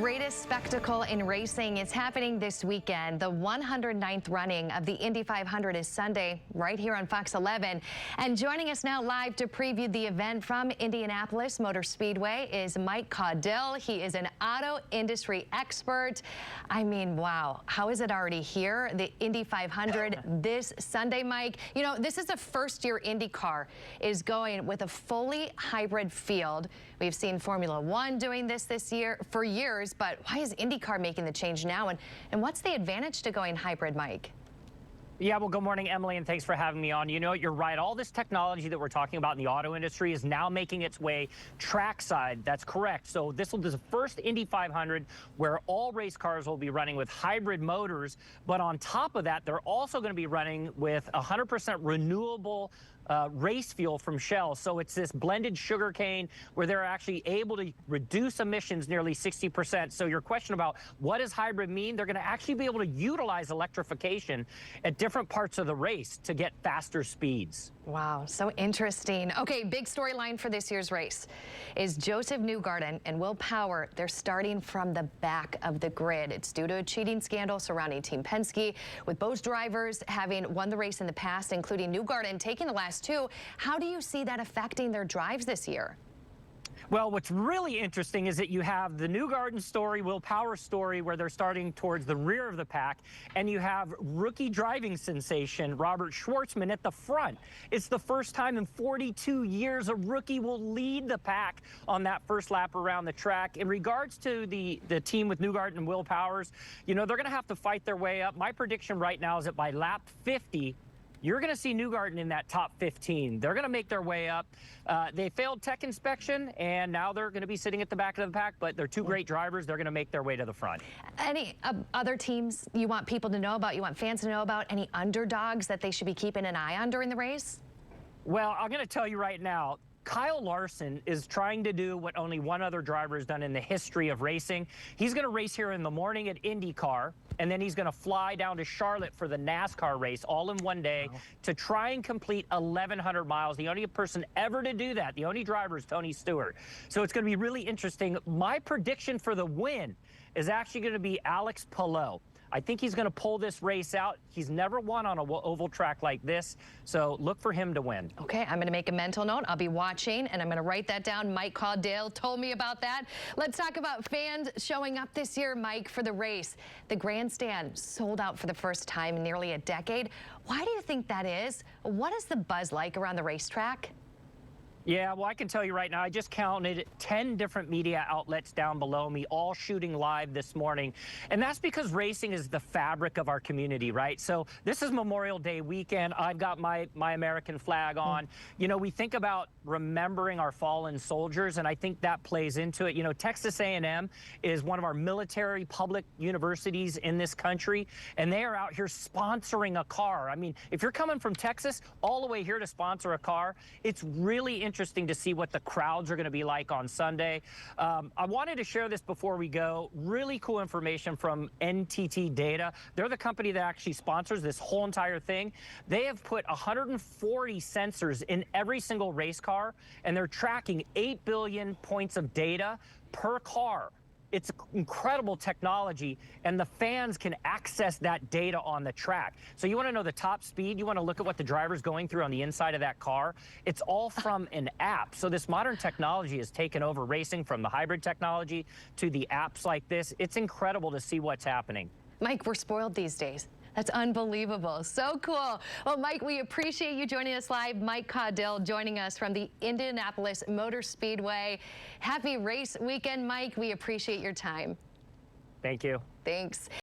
greatest spectacle in racing is happening this weekend. The 109th running of the Indy 500 is Sunday right here on Fox 11. And joining us now live to preview the event from Indianapolis Motor Speedway is Mike Caudill. He is an auto industry expert. I mean, wow, how is it already here? The Indy 500 this Sunday, Mike. You know, this is the first year IndyCar is going with a fully hybrid field. We've seen Formula One doing this year for years, but why is IndyCar making the change now? And what's the advantage to going hybrid, Mike? Yeah, well, good morning, Emily, and thanks for having me on. You know, you're right. All this technology that we're talking about in the auto industry is now making its way trackside. That's correct. So this will be the first Indy 500 where all race cars will be running with hybrid motors. But on top of that, they're also going to be running with 100% renewable race fuel from Shell. So it's this blended sugarcane where they're actually able to reduce emissions nearly 60%. So your question about what does hybrid mean? They're going to actually be able to utilize electrification at different parts of the race to get faster speeds. Wow, so interesting. Okay, big storyline for this year's race is Joseph Newgarden and Will Power. They're starting from the back of the grid. It's due to a cheating scandal surrounding Team Penske, with both drivers having won the race in the past, including Newgarden taking the last two. How do you see that affecting their drives this year? Well, what's really interesting is that you have the Newgarden story, Will Power story, where they're starting towards the rear of the pack, and you have rookie driving sensation Robert Schwartzman at the front. It's the first time in 42 years a rookie will lead the pack on that first lap around the track. In regards to the team with Newgarden and Will Powers, you know, they're going to have to fight their way up. My prediction right now is that by lap 50, you're going to see Newgarden in that top 15. They're going to make their way up. They failed tech inspection, and now they're going to be sitting at the back of the pack, but they're two great drivers. They're going to make their way to the front. Any other teams you want people to know about, you want fans to know about, any underdogs that they should be keeping an eye on during the race? Well, I'm going to tell you right now, Kyle Larson is trying to do what only one other driver has done in the history of racing. He's going to race here in the morning at IndyCar, and then he's going to fly down to Charlotte for the NASCAR race all in one day to try and complete 1,100 miles. The only person ever to do that, the only driver, is Tony Stewart. So it's going to be really interesting. My prediction for the win is actually going to be Alex Palou. I think he's going to pull this race out. He's never won on an oval track like this, so look for him to win. Okay, I'm going to make a mental note. I'll be watching, and I'm going to write that down. Mike Caudill told me about that. Let's talk about fans showing up this year, Mike, for the race. The grandstand sold out for the first time in nearly a decade. Why do you think that is? What is the buzz like around the racetrack? Yeah, well, I can tell you right now, I just counted 10 different media outlets down below me, all shooting live this morning. And that's because racing is the fabric of our community, right? So this is Memorial Day weekend. I've got my American flag on. You know, we think about remembering our fallen soldiers, and I think that plays into it. You know, Texas A&M is one of our military public universities in this country, and they are out here sponsoring a car. I mean, if you're coming from Texas all the way here to sponsor a car, it's really interesting to see what the crowds are going to be like on Sunday. I wanted to share this before we go. Really cool information from NTT Data. They're the company that actually sponsors this whole entire thing. They have put 140 sensors in every single race car, and they're tracking 8 billion points of data per car. It's incredible technology, and the fans can access that data on the track. So you want to know the top speed, you want to look at what the driver's going through on the inside of that car. It's all from an app. So this modern technology has taken over racing, from the hybrid technology to the apps like this. It's incredible to see what's happening. Mike, we're spoiled these days. That's unbelievable. So cool. Well, Mike, we appreciate you joining us live. Mike Caudill joining us from the Indianapolis Motor Speedway. Happy race weekend, Mike. We appreciate your time. Thank you. Thanks.